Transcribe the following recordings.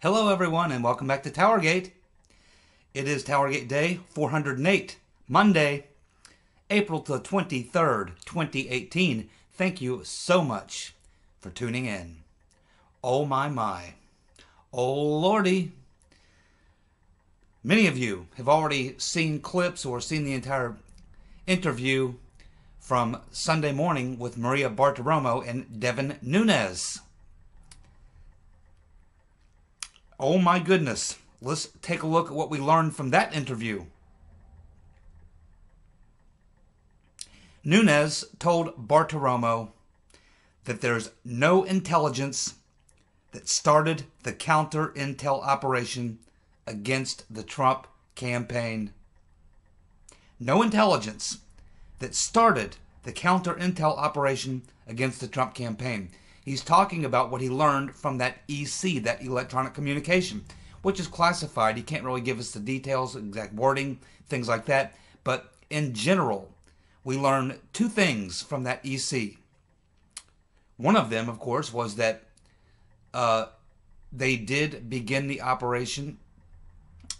Hello everyone and welcome back to TowerGate. It is TowerGate Day 408, Monday, April the 23rd, 2018. Thank you so much for tuning in. Oh my. Oh lordy. Many of you have already seen clips or seen the entire interview from Sunday morning with Maria Bartiromo and Devin Nunes. Oh my goodness. Let's take a look at what we learned from that interview. Nunez told Bartiromo that there's no intelligence that started the counter-intel operation against the Trump campaign. No intelligence that started the counter-intel operation against the Trump campaign. He's talking about what he learned from that EC, that electronic communication, which is classified. He can't really give us the details, exact wording, things like that. But in general, we learned two things from that EC. One of them, of course, was that they did begin the operation,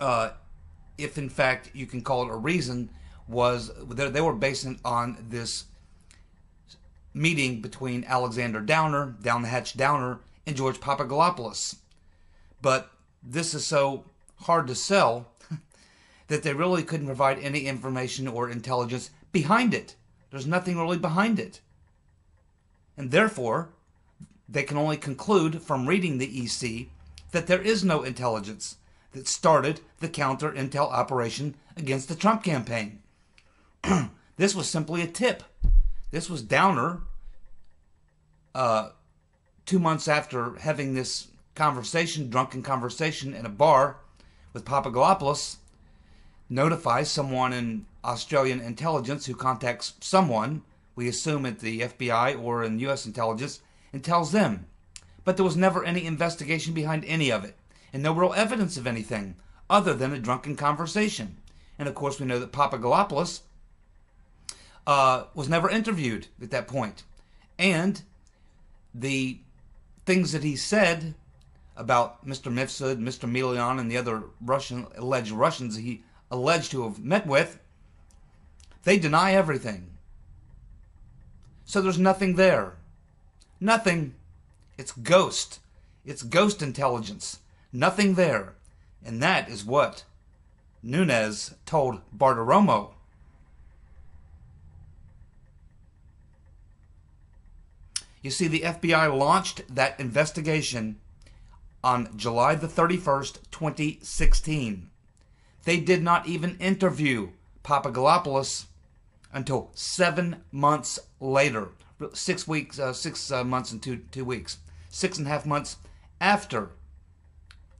if in fact you can call it a reason, was they were based on this meeting between Alexander Downer, Down the Hatch Downer, and George Papadopoulos. But this is so hard to sell that they really couldn't provide any information or intelligence behind it. There's nothing really behind it. And therefore, they can only conclude from reading the EC that there is no intelligence that started the counter-intel operation against the Trump campaign. This was simply a tip. This was Downer, 2 months after having this conversation, drunken conversation in a bar with Papadopoulos, notifies someone in Australian intelligence who contacts someone, we assume at the FBI or in U.S. intelligence, and tells them. But there was never any investigation behind any of it, and no real evidence of anything other than a drunken conversation. And of course we know that Papadopoulos was never interviewed at that point. And the things that he said about Mr. Mifsud, Mr. Milian, and the other alleged Russians he alleged to have met with, they deny everything. So there's nothing there. Nothing. It's ghost. It's ghost intelligence. Nothing there. And that is what Nunez told Bartiromo. You see, the FBI launched that investigation on July the 31st, 2016. They did not even interview Papadopoulos until 7 months later. 6 weeks, 6 months and 2 weeks. 6.5 months after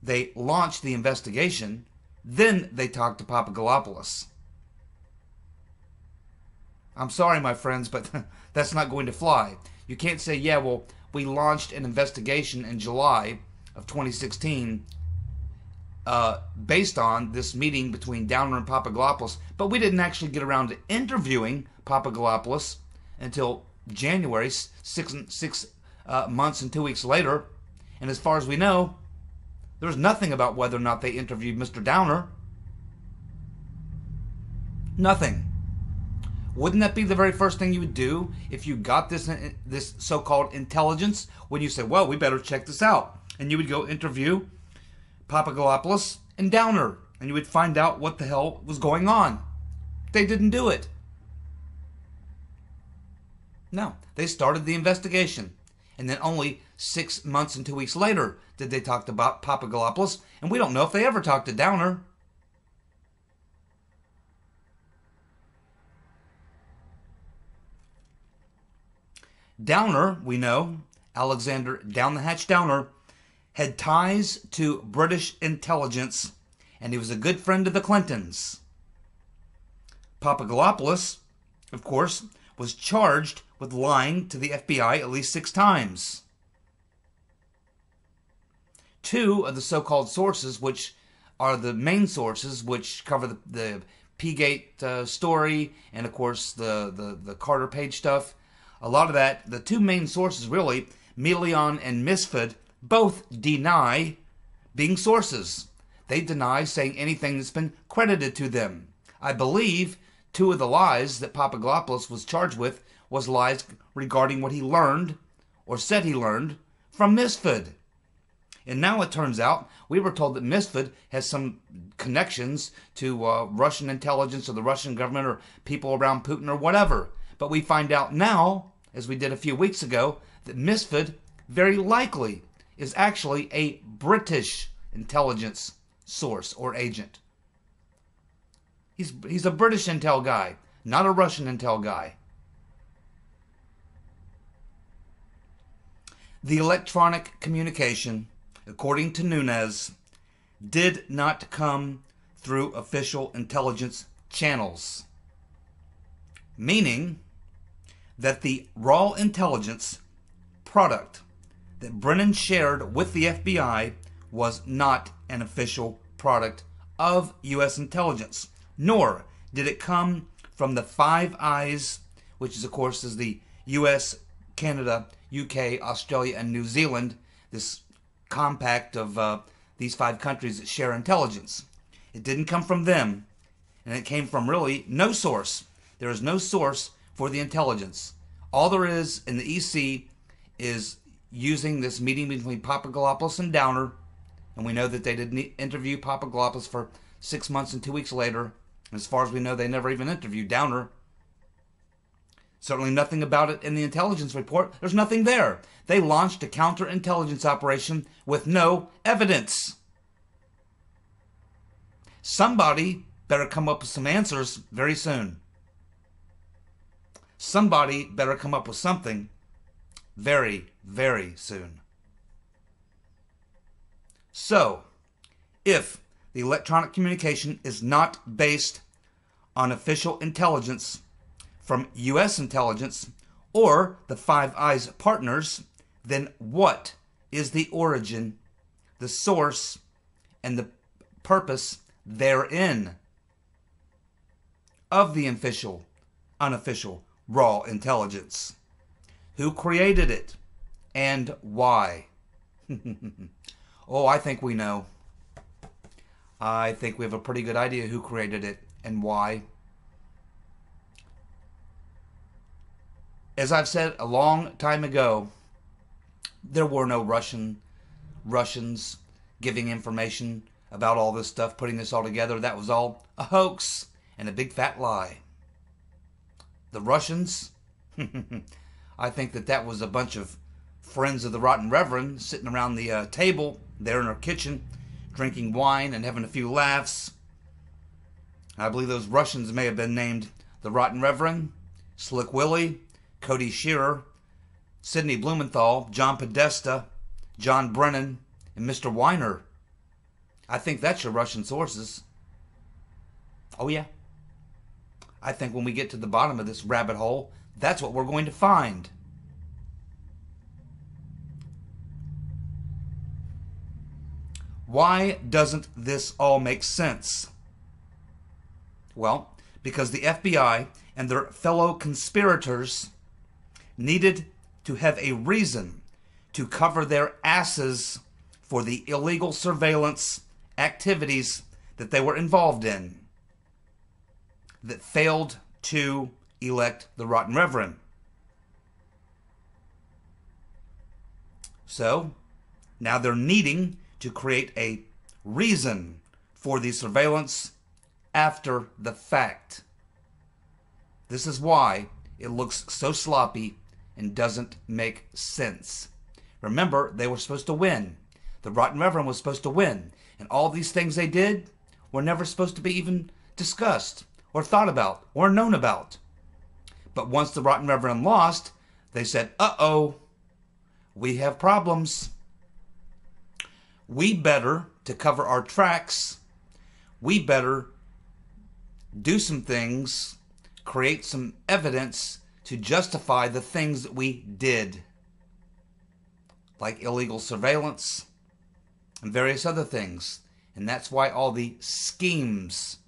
they launched the investigation, then they talked to Papadopoulos. I'm sorry, my friends, but that's not going to fly. You can't say, yeah, well, we launched an investigation in July of 2016 based on this meeting between Downer and Papadopoulos, but we didn't actually get around to interviewing Papadopoulos until January, 6 months and 2 weeks later. And as far as we know, there's nothing about whether or not they interviewed Mr. Downer. Nothing. Wouldn't that be the very first thing you would do if you got this so-called intelligence? When you say, well, we better check this out. And you would go interview Papadopoulos and Downer. And you would find out what the hell was going on. They didn't do it. No, they started the investigation. And then only 6 months and 2 weeks later did they talk to Papadopoulos. And we don't know if they ever talked to Downer. Downer, we know, Alexander Down the Hatch Downer, had ties to British intelligence, and he was a good friend of the Clintons. Papadopoulos, of course, was charged with lying to the FBI at least 6 times. 2 of the so-called sources, which are the main sources, which cover the P-Gate story, and of course the Carter Page stuff, a lot of that, the 2 main sources really, Milian and Mifsud, both deny being sources. They deny saying anything that's been credited to them. I believe 2 of the lies that Papadopoulos was charged with was lies regarding what he learned, or said he learned, from Misfit. And now it turns out, we were told that Misfit has some connections to Russian intelligence or the Russian government or people around Putin or whatever. But we find out now, as we did a few weeks ago, that Misfit very likely is actually a British intelligence source or agent. He's a British intel guy, not a Russian intel guy. The electronic communication, according to Nunez, did not come through official intelligence channels, meaning that the raw intelligence product that Brennan shared with the FBI was not an official product of U.S. intelligence, nor did it come from the Five Eyes, which is, of course, is the U.S., Canada, UK, Australia, and New Zealand, this compact of these 5 countries that share intelligence. It didn't come from them, and it came from really no source. There is no source for the intelligence. All there is in the EC is using this meeting between Papadopoulos and Downer, and we know that they did interview Papadopoulos for 6 months and 2 weeks later. As far as we know, they never even interviewed Downer. Certainly nothing about it in the intelligence report. There's nothing there. They launched a counterintelligence operation with no evidence. Somebody better come up with some answers very soon. Somebody better come up with something very, very soon. So, if the electronic communication is not based on official intelligence from U.S. intelligence or the Five Eyes partners, then what is the origin, the source, and the purpose therein of the official, unofficial, raw intelligence? Who created it and why? Oh, I think we know. I think we have a pretty good idea who created it and why. As I've said a long time ago, there were no Russians giving information about all this stuff, putting this all together. That was all a hoax and a big fat lie. The Russians, I think that was a bunch of friends of the Rotten Reverend sitting around the table there in her kitchen, drinking wine and having a few laughs. I believe those Russians may have been named the Rotten Reverend, Slick Willie, Cody Shearer, Sidney Blumenthal, John Podesta, John Brennan, and Mr. Weiner. I think that's your Russian sources. Oh yeah. I think when we get to the bottom of this rabbit hole, that's what we're going to find. Why doesn't this all make sense? Well, because the FBI and their fellow conspirators needed to have a reason to cover their asses for the illegal surveillance activities that they were involved in that failed to elect the Rotten Reverend. So, now they're needing to create a reason for the surveillance after the fact. This is why it looks so sloppy and doesn't make sense. Remember, they were supposed to win. The Rotten Reverend was supposed to win. And all these things they did were never supposed to be even discussed or thought about or known about. But once the Rotten Reverend lost, they said, uh-oh, we have problems. We better, to cover our tracks, we better do some things, create some evidence to justify the things that we did, like illegal surveillance and various other things. And that's why all the schemes,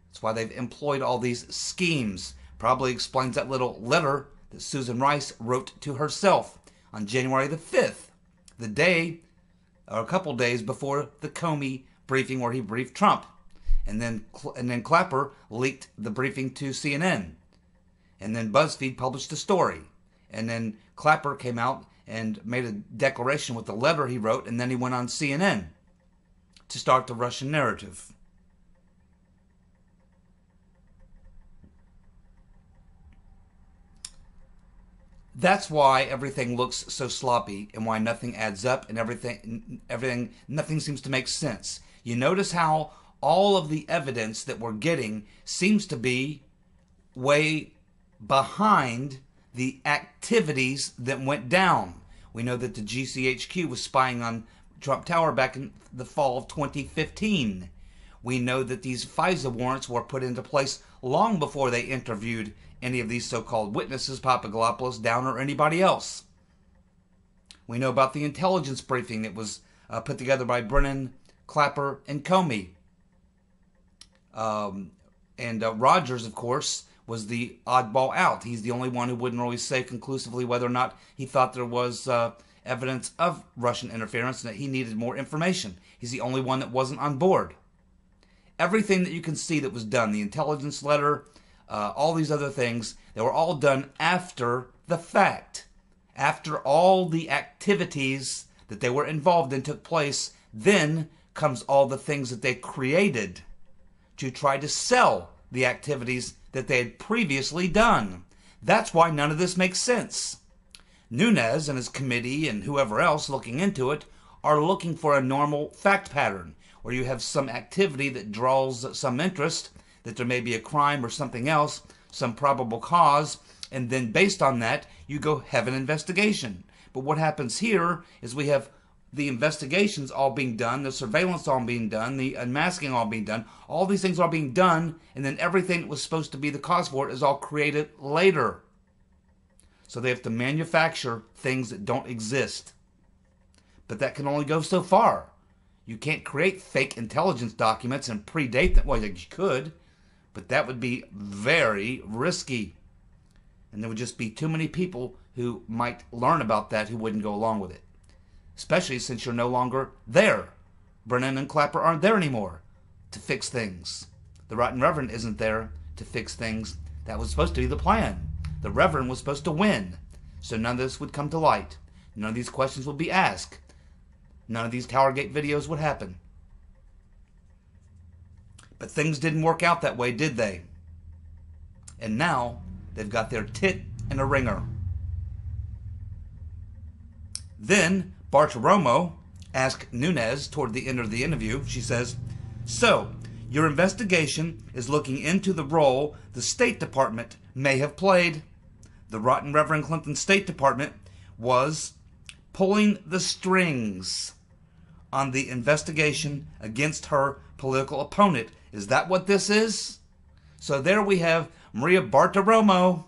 that's why they've employed all these schemes. Probably explains that little letter that Susan Rice wrote to herself on January the 5th, the day a couple days before the Comey briefing where he briefed Trump. And then Clapper leaked the briefing to CNN. And then BuzzFeed published a story. And then Clapper came out and made a declaration with the letter he wrote, and then he went on CNN to start the Russian narrative. That's why everything looks so sloppy and why nothing adds up and nothing seems to make sense. You notice how all of the evidence that we're getting seems to be way behind the activities that went down. We know that the GCHQ was spying on Trump Tower back in the fall of 2015. We know that these FISA warrants were put into place long before they interviewed any of these so-called witnesses, Papadopoulos, Downer, or anybody else. We know about the intelligence briefing that was put together by Brennan, Clapper, and Comey. Rogers, of course, was the oddball out. He's the only one who wouldn't really say conclusively whether or not he thought there was evidence of Russian interference and that he needed more information. He's the only one that wasn't on board. Everything that you can see that was done, the intelligence letter, all these other things, they were all done after the fact. After all the activities that they were involved in took place, then comes all the things that they created to try to sell the activities that they had previously done. That's why none of this makes sense. Nunez and his committee and whoever else looking into it are looking for a normal fact pattern where you have some activity that draws some interest, that there may be a crime or something else, some probable cause, and then based on that, you go have an investigation. But what happens here is we have the investigations all being done, the surveillance all being done, the unmasking all being done, all these things are being done, and then everything that was supposed to be the cause for it is all created later. So they have to manufacture things that don't exist. But that can only go so far. You can't create fake intelligence documents and predate them. Well, you could, but that would be very risky. And there would just be too many people who might learn about that who wouldn't go along with it. Especially since you're no longer there. Brennan and Clapper aren't there anymore to fix things. The Rotten Reverend isn't there to fix things. That was supposed to be the plan. The Reverend was supposed to win. So none of this would come to light. None of these questions would be asked. None of these TowerGate videos would happen. But things didn't work out that way, did they? And now they've got their tit in a ringer. Then Bartiromo asked Nunez toward the end of the interview, she says, "So, your investigation is looking into the role the State Department may have played. The Rotten Reverend Clinton State Department was pulling the strings on the investigation against her political opponent. Is that what this is?" So there we have Maria Bartiromo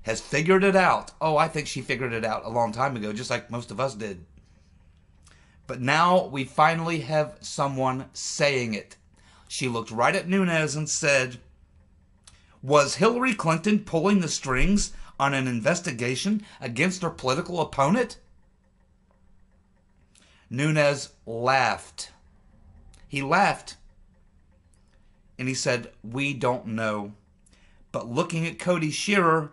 has figured it out. Oh, I think she figured it out a long time ago, just like most of us did. But now we finally have someone saying it. She looked right at Nunez and said, "Was Hillary Clinton pulling the strings on an investigation against her political opponent?" Nunez laughed. He laughed and he said, "We don't know. But looking at Cody Shearer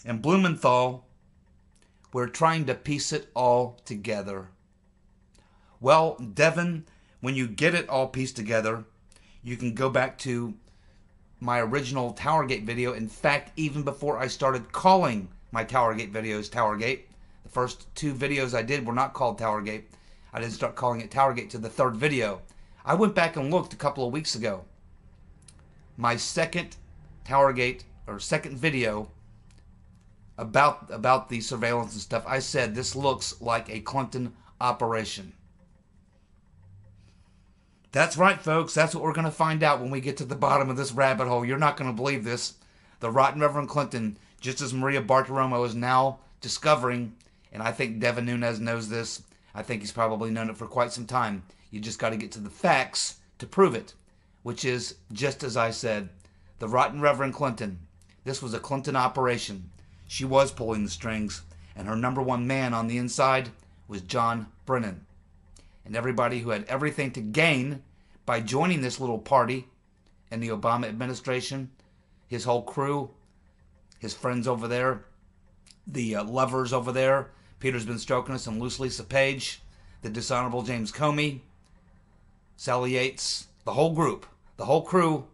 and Blumenthal, we're trying to piece it all together." Well, Devin, when you get it all pieced together, you can go back to my original TowerGate video. In fact, even before I started calling my TowerGate videos TowerGate, the first two videos I did were not called TowerGate. I didn't start calling it TowerGate to the third video. I went back and looked a couple of weeks ago. My second TowerGate, or second video about the surveillance and stuff, I said this looks like a Clinton operation. That's right, folks. That's what we're going to find out when we get to the bottom of this rabbit hole. You're not going to believe this. The Rotten Reverend Clinton, just as Maria Bartiromo is now discovering, and I think Devin Nunes knows this. I think he's probably known it for quite some time. You just got to get to the facts to prove it, which is, just as I said, the Rotten Reverend Clinton. This was a Clinton operation. She was pulling the strings, and her number one man on the inside was John Brennan. and everybody who had everything to gain by joining this little party in the Obama administration, his whole crew, his friends over there, the lovers over there. Peter's been stroking us, and loose Lisa Page, the dishonorable James Comey, Sally Yates, the whole group, the whole crew,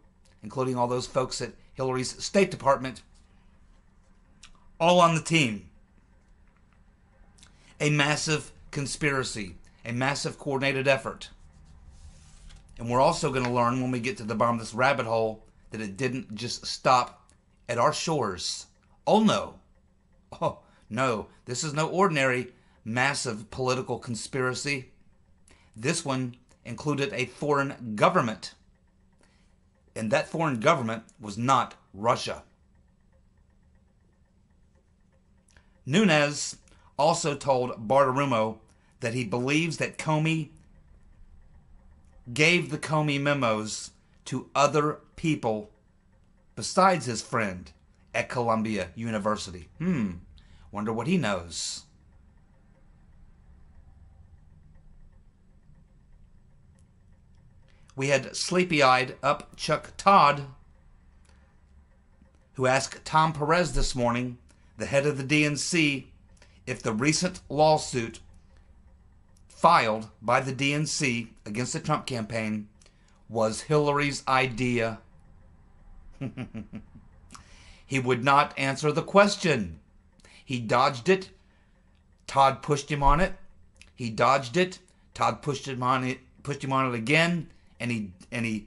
including all those folks at Hillary's State Department, all on the team. A massive conspiracy, a massive coordinated effort. And we're also going to learn when we get to the bottom of this rabbit hole that it didn't just stop at our shores. Oh no. Oh no. This is no ordinary massive political conspiracy. This one included a foreign government. And that foreign government was not Russia. Nunez also told Bartiromo that he believes that Comey gave the Comey memos to other people besides his friend at Columbia University. Wonder what he knows. We had sleepy-eyed up Chuck Todd, who asked Tom Perez this morning, the head of the DNC, if the recent lawsuit filed by the DNC against the Trump campaign was Hillary's idea. He would not answer the question. He dodged it. Todd pushed him on it. He dodged it. Todd pushed him on it again, and he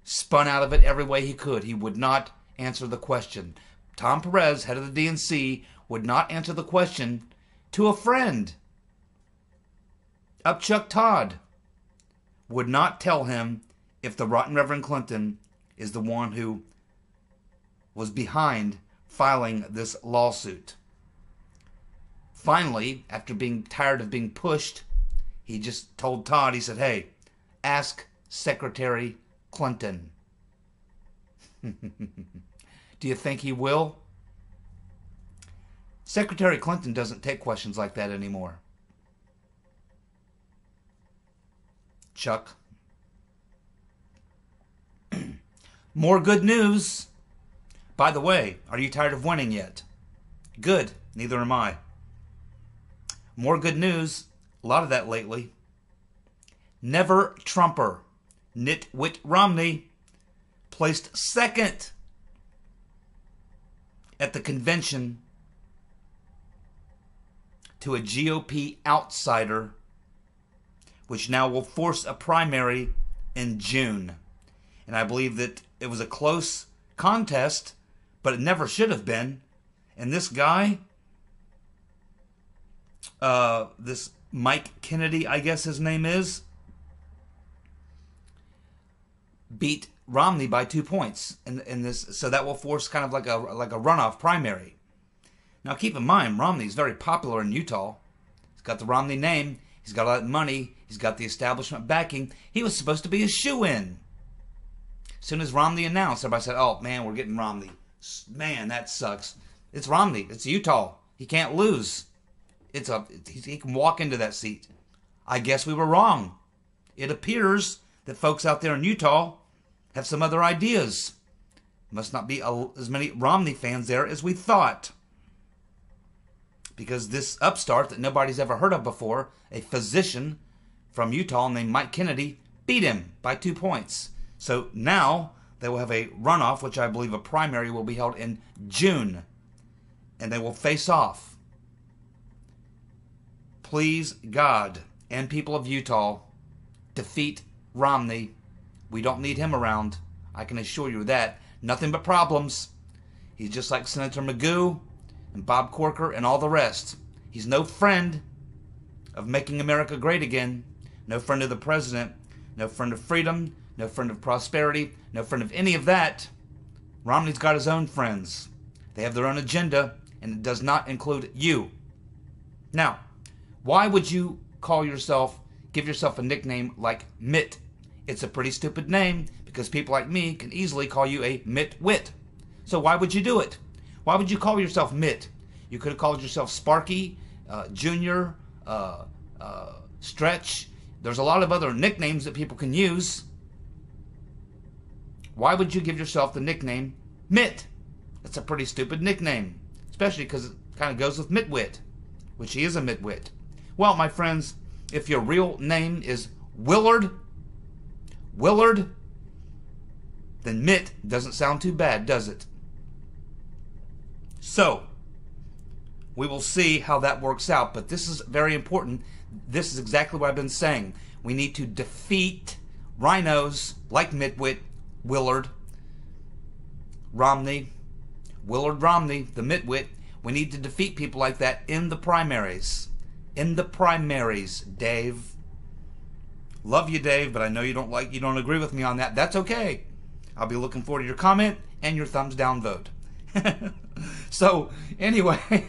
spun out of it every way he could. He would not answer the question. Tom Perez, head of the DNC, would not answer the question to a friend. Upchuck Todd would not tell him if the rotten Reverend Clinton is the one who was behind filing this lawsuit. Finally, after being tired of being pushed, he just told Todd, he said, hey, ask Secretary Clinton. Do you think he will? Secretary Clinton doesn't take questions like that anymore. Chuck. More good news. By the way, are you tired of winning yet? Good. Neither am I. More good news. A lot of that lately. Never Trumper, Nitwit Romney, placed second at the convention to a GOP outsider, which now will force a primary in June. And I believe that it was a close contest, but it never should have been. And this guy, this Mike Kennedy, I guess his name is, beat Romney by 2 points in this, so that will force kind of like a runoff primary. Now keep in mind, Romney's very popular in Utah. He's got the Romney name. He's got all that money. He's got the establishment backing. He was supposed to be a shoo-in. As soon as Romney announced, everybody said, oh man, we're getting Romney. Man, that sucks. It's Romney. It's Utah. He can't lose. He can walk into that seat. I guess we were wrong. It appears that folks out there in Utah have some other ideas. Must not be as many Romney fans there as we thought. Because this upstart that nobody's ever heard of before, a physician from Utah named Mike Kennedy, beat him by 2 points. So now they will have a runoff, which I believe a primary will be held in June. And they will face off. Please, God and people of Utah, defeat Romney. We don't need him around. I can assure you that. Nothing but problems. He's just like Senator Magoo and Bob Corker and all the rest. He's no friend of making America great again. No friend of the president. No friend of freedom. No friend of prosperity. No friend of any of that. Romney's got his own friends. They have their own agenda, and it does not include you. Now, why would you give yourself a nickname like Mitt? It's a pretty stupid name because people like me can easily call you a Mitt-wit. So why would you do it? Why would you call yourself Mitt? You could have called yourself Sparky, Junior, Stretch. There's a lot of other nicknames that people can use. Why would you give yourself the nickname Mitt? That's a pretty stupid nickname, especially because it kind of goes with Mitwit, which he is a Mitwit. Well, my friends, if your real name is Willard, then Mitt doesn't sound too bad, does it? So, we will see how that works out, but this is very important. This is exactly what I've been saying. We need to defeat rhinos like Mitwit, Willard Romney, the Mitwit. We need to defeat people like that in the primaries. In the primaries, Dave. Love you, Dave, but I know you don't agree with me on that. That's okay. I'll be looking forward to your comment and your thumbs down vote. So, anyway.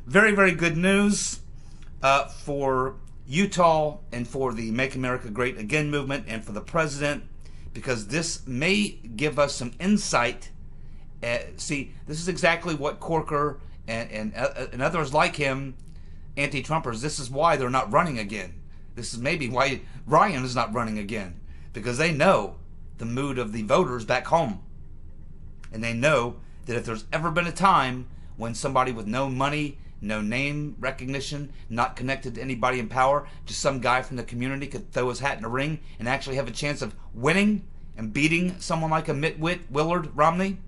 Very, very good news for Utah and for the Make America Great Again movement and for the president, because this may give us some insight. See, this is exactly what Corker and others like him, anti-Trumpers, this is why they're not running again. This is maybe why Ryan is not running again, because they know the mood of the voters back home. And they know that if there's ever been a time when somebody with no money, no name recognition, not connected to anybody in power, just some guy from the community could throw his hat in a ring and actually have a chance of winning and beating someone like a Mitwit, Willard Romney,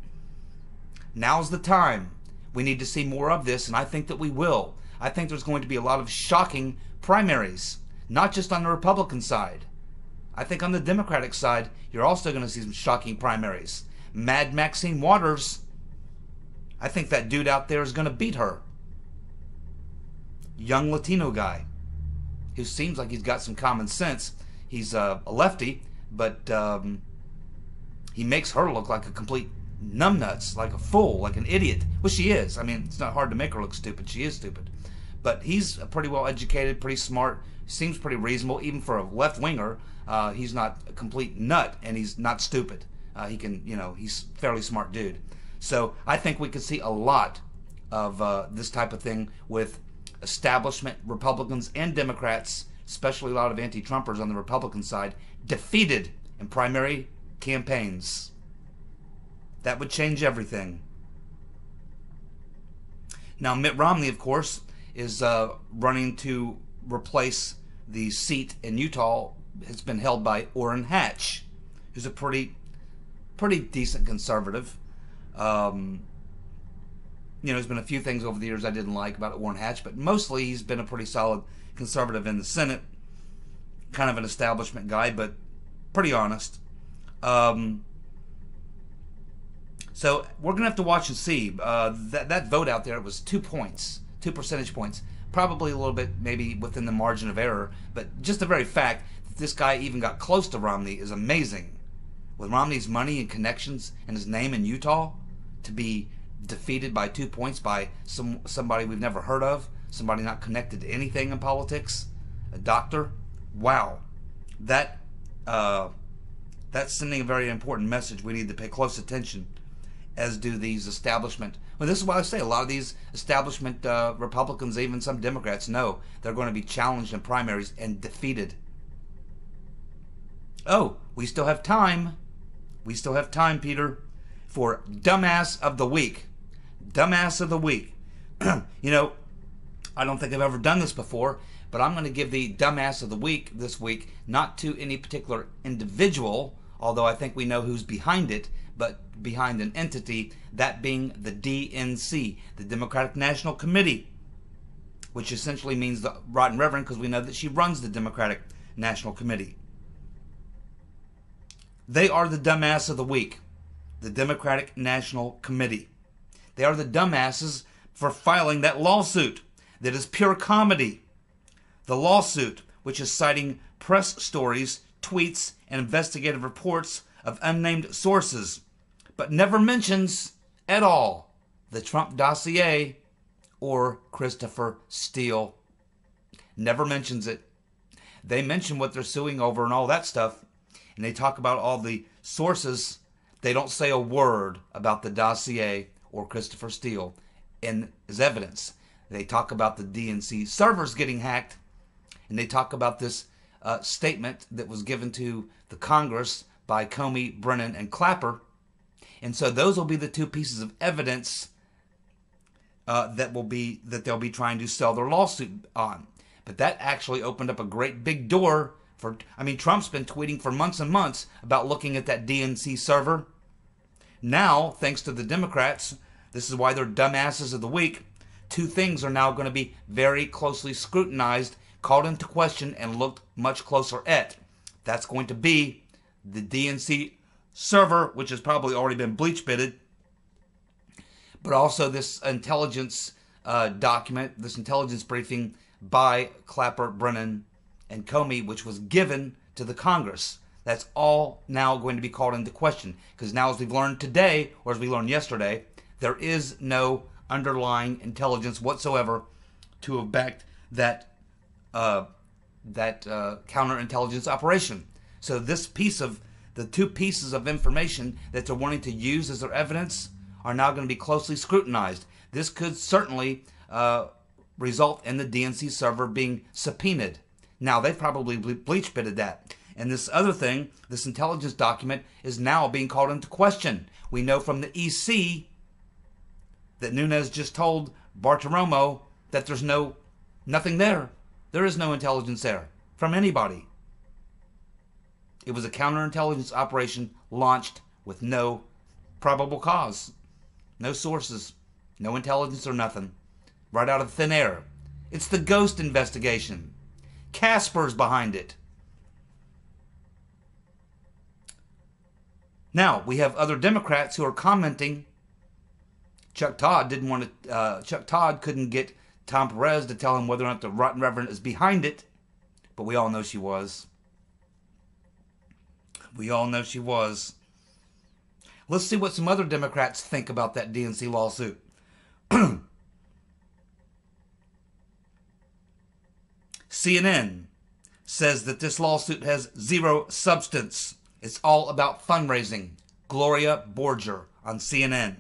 now's the time. We need to see more of this, and I think that we will. I think there's going to be a lot of shocking primaries, not just on the Republican side. I think on the Democratic side, you're also going to see some shocking primaries. Mad Maxine Waters, I think that dude out there is going to beat her. Young Latino guy who seems like he's got some common sense. He's a lefty, but he makes her look like a complete numbnuts, like a fool, like an idiot. Well, she is. I mean, it's not hard to make her look stupid. She is stupid. But he's pretty well educated, pretty smart, seems pretty reasonable, even for a left-winger. He's not a complete nut, and he's not stupid. He's a fairly smart dude. So I think we could see a lot of this type of thing with establishment Republicans and Democrats, especially a lot of anti-Trumpers on the Republican side, defeated in primary campaigns. That would change everything. Now, Mitt Romney, of course, is running to replace the seat in Utah. It's been held by Orrin Hatch, who's a pretty decent conservative. There's been a few things over the years I didn't like about Orrin Hatch, but mostly he's been a pretty solid conservative in the Senate. Kind of an establishment guy, but pretty honest. So we're going to have to watch and see. That vote out there, it was 2 percentage points. Probably a little bit maybe within the margin of error, but just the very fact that this guy even got close to Romney is amazing. With Romney's money and connections and his name in Utah, to be defeated by 2 points by somebody we've never heard of, somebody not connected to anything in politics, a doctor. Wow, that's sending a very important message. We need to pay close attention, as do these establishment. Well, this is why I say a lot of these establishment Republicans, even some Democrats, know they're going to be challenged in primaries and defeated. Oh, we still have time. We still have time, Peter, for Dumbass of the Week. Dumbass of the Week. I don't think I've ever done this before, but I'm going to give the Dumbass of the Week this week, not to any particular individual, although I think we know who's behind it, but behind an entity, that being the DNC, the Democratic National Committee, which essentially means the Rotten Reverend, because we know that she runs the Democratic National Committee. They are the Dumbass of the Week, the Democratic National Committee. They are the dumbasses for filing that lawsuit that is pure comedy. The lawsuit, which is citing press stories, tweets, and investigative reports of unnamed sources, but never mentions at all the Trump dossier or Christopher Steele. Never mentions it. They mention what they're suing over and all that stuff, and they talk about all the sources. They don't say a word about the dossier or Christopher Steele as evidence. They talk about the DNC servers getting hacked, and they talk about this statement that was given to the Congress by Comey, Brennan, and Clapper. And so those will be the two pieces of evidence that they'll be trying to sell their lawsuit on. But that actually opened up a great big door for, I mean, Trump's been tweeting for months and months about looking at that DNC server. Now, thanks to the Democrats, this is why they're dumbasses of the week, two things are now going to be very closely scrutinized, called into question, and looked much closer at. That's going to be the DNC server, which has probably already been bleach bitted, but also this intelligence document, this intelligence briefing by Clapper, Brennan, and Comey, which was given to the Congress. That's all now going to be called into question, because now, as we've learned today, or as we learned yesterday, there is no underlying intelligence whatsoever to have backed that counterintelligence operation. So this piece of the two pieces of information that they're wanting to use as their evidence are now going to be closely scrutinized. This could certainly result in the DNC server being subpoenaed. Now, they've probably bleach bitted that. And this other thing, this intelligence document, is now being called into question. We know from the EC that Nunez just told Bartiromo that there's nothing there. There is no intelligence there from anybody. It was a counterintelligence operation launched with no probable cause, no sources, no intelligence or nothing, right out of thin air. It's the ghost investigation. Casper's behind it. Now, we have other Democrats who are commenting. Chuck Todd couldn't get Tom Perez to tell him whether or not the Rotten Reverend is behind it, but we all know she was. We all know she was. Let's see what some other Democrats think about that DNC lawsuit. CNN says that this lawsuit has zero substance. It's all about fundraising. Gloria Borger on CNN.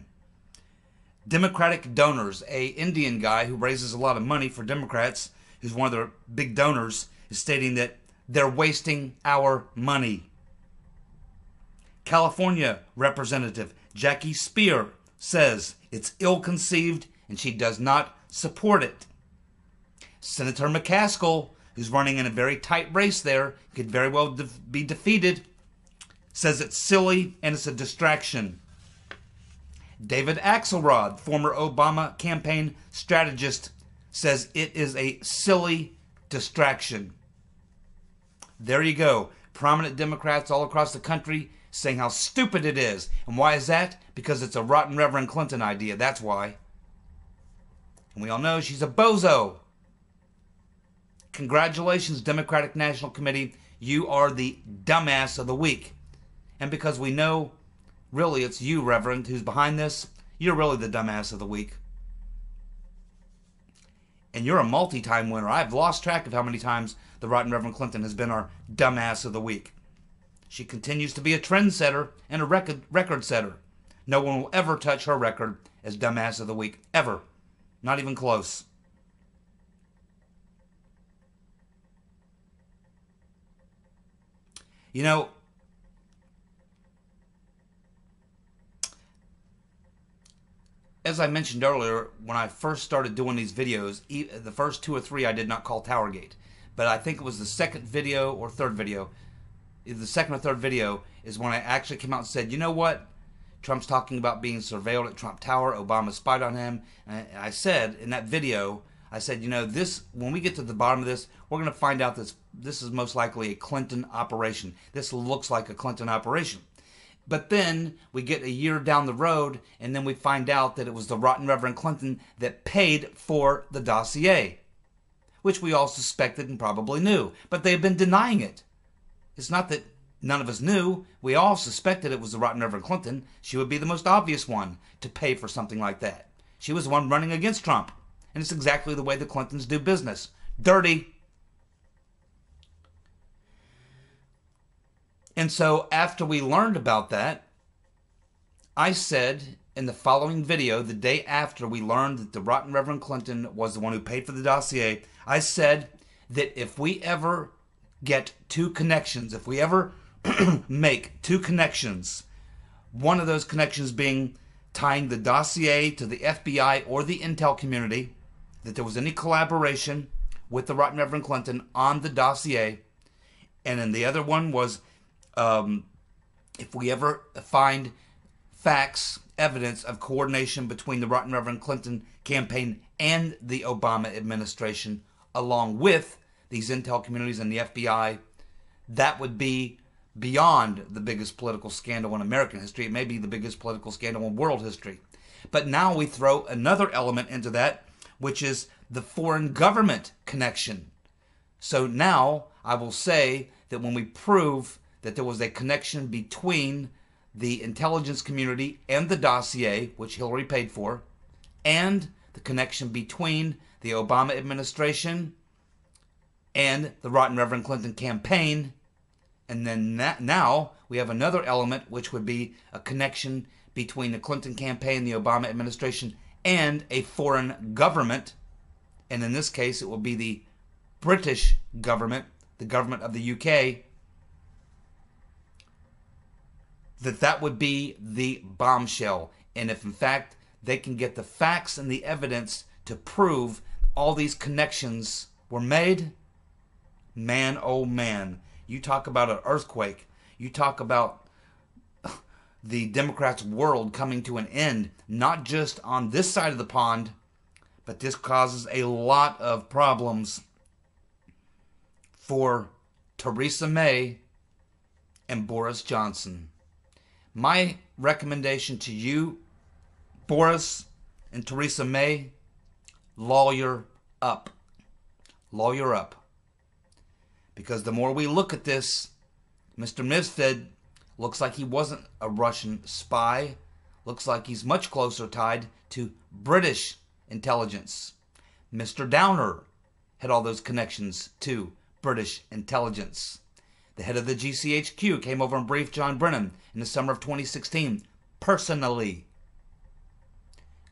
Democratic donors, a Indian guy who raises a lot of money for Democrats, who's one of their big donors, is stating that they're wasting our money. California Representative Jackie Speer says it's ill-conceived and she does not support it. Senator McCaskill, who's running in a very tight race there, could very well be defeated, says it's silly and it's a distraction. David Axelrod, former Obama campaign strategist, says it is a silly distraction. There you go. Prominent Democrats all across the country saying how stupid it is. And why is that? Because it's a rotten Reverend Clinton idea. That's why. And we all know she's a bozo. Congratulations, Democratic National Committee. You are the dumbass of the week. And because we know, really, it's you, Reverend, who's behind this, you're really the dumbass of the week. And you're a multi-time winner. I've lost track of how many times the Rotten Reverend Clinton has been our dumbass of the week. She continues to be a trendsetter and a record setter. No one will ever touch her record as dumbass of the week. Ever. Not even close. You know, as I mentioned earlier, when I first started doing these videos, the first 2 or 3 I did not call TowerGate. But I think it was the second video or third video. The second or third video is when I actually came out and said, you know what? Trump's talking about being surveilled at Trump Tower. Obama spied on him. And I said in that video, I said, you know, this, when we get to the bottom of this, we're going to find out this is most likely a Clinton operation. This looks like a Clinton operation. But then we get a year down the road, and then we find out that it was the Rotten Reverend Clinton that paid for the dossier, which we all suspected and probably knew. But they've been denying it. It's not that none of us knew. We all suspected it was the Rotten Reverend Clinton. She would be the most obvious one to pay for something like that. She was the one running against Trump. And it's exactly the way the Clintons do business. Dirty. And so after we learned about that, I said in the following video, the day after we learned that the rotten Reverend Clinton was the one who paid for the dossier, I said that if we ever get two connections, if we ever make two connections, one of those connections being tying the dossier to the FBI or the intel community, that there was any collaboration with the rotten Reverend Clinton on the dossier, and then the other one was if we ever find facts, evidence of coordination between the rotten Reverend Clinton campaign and the Obama administration, along with these intel communities and the FBI, that would be beyond the biggest political scandal in American history. It may be the biggest political scandal in world history. But now we throw another element into that, which is the foreign government connection. So now I will say that when we prove that there was a connection between the intelligence community and the dossier, which Hillary paid for, and the connection between the Obama administration and the rotten Reverend Clinton campaign, and then now we have another element, which would be a connection between the Clinton campaign, the Obama administration, and a foreign government. And in this case, it will be the British government, the government of the UK, that would be the bombshell. And if in fact they can get the facts and the evidence to prove all these connections were made, man, oh man, you talk about an earthquake. You talk about the Democrats' world coming to an end, not just on this side of the pond, but this causes a lot of problems for Theresa May and Boris Johnson. My recommendation to you, Boris and Theresa May, lawyer up. Lawyer up. Because the more we look at this, Mr. Mifsud looks like he wasn't a Russian spy. Looks like he's much closer tied to British intelligence. Mr. Downer had all those connections to British intelligence. The head of the GCHQ came over and briefed John Brennan in the summer of 2016 personally.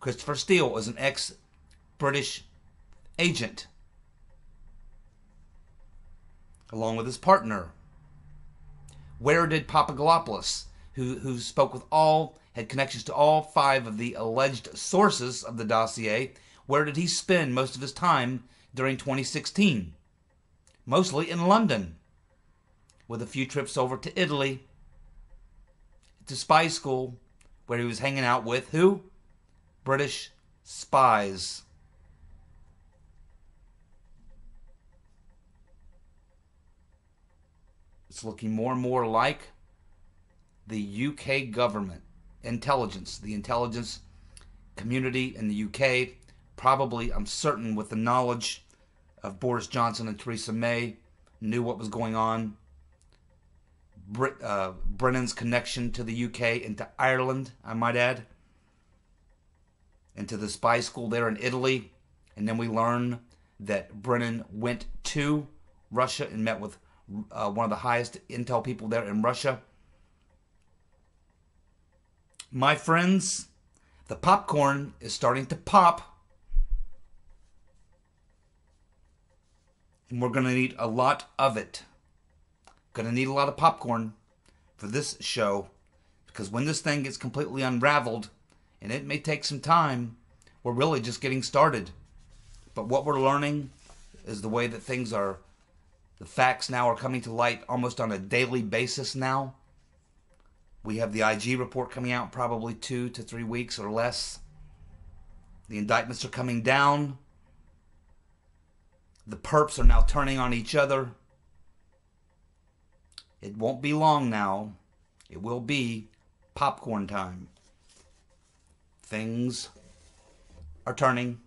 Christopher Steele was an ex-British agent, along with his partner. Where did Papadopoulos, who spoke with had connections to all 5 of the alleged sources of the dossier, where did he spend most of his time during 2016? Mostly in London, with a few trips over to Italy, to spy school, where he was hanging out with who? British spies. It's looking more and more like the UK government intelligence, the intelligence community in the UK, probably, I'm certain, with the knowledge of Boris Johnson and Theresa May, knew what was going on. Brennan's connection to the UK and to Ireland, I might add, and to the spy school there in Italy. And then we learn that Brennan went to Russia and met with one of the highest intel people there in Russia. My friends, the popcorn is starting to pop. And we're going to need a lot of it. Going to need a lot of popcorn for this show. Because when this thing gets completely unraveled, and it may take some time, we're really just getting started. But what we're learning is the way that things are, the facts now are coming to light almost on a daily basis now. We have the IG report coming out probably 2 to 3 weeks or less. The indictments are coming down. The perps are now turning on each other. It won't be long now. It will be popcorn time. Things are turning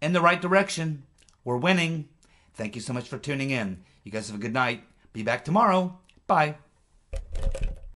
in the right direction. We're winning. Thank you so much for tuning in. You guys have a good night. Be back tomorrow. Bye.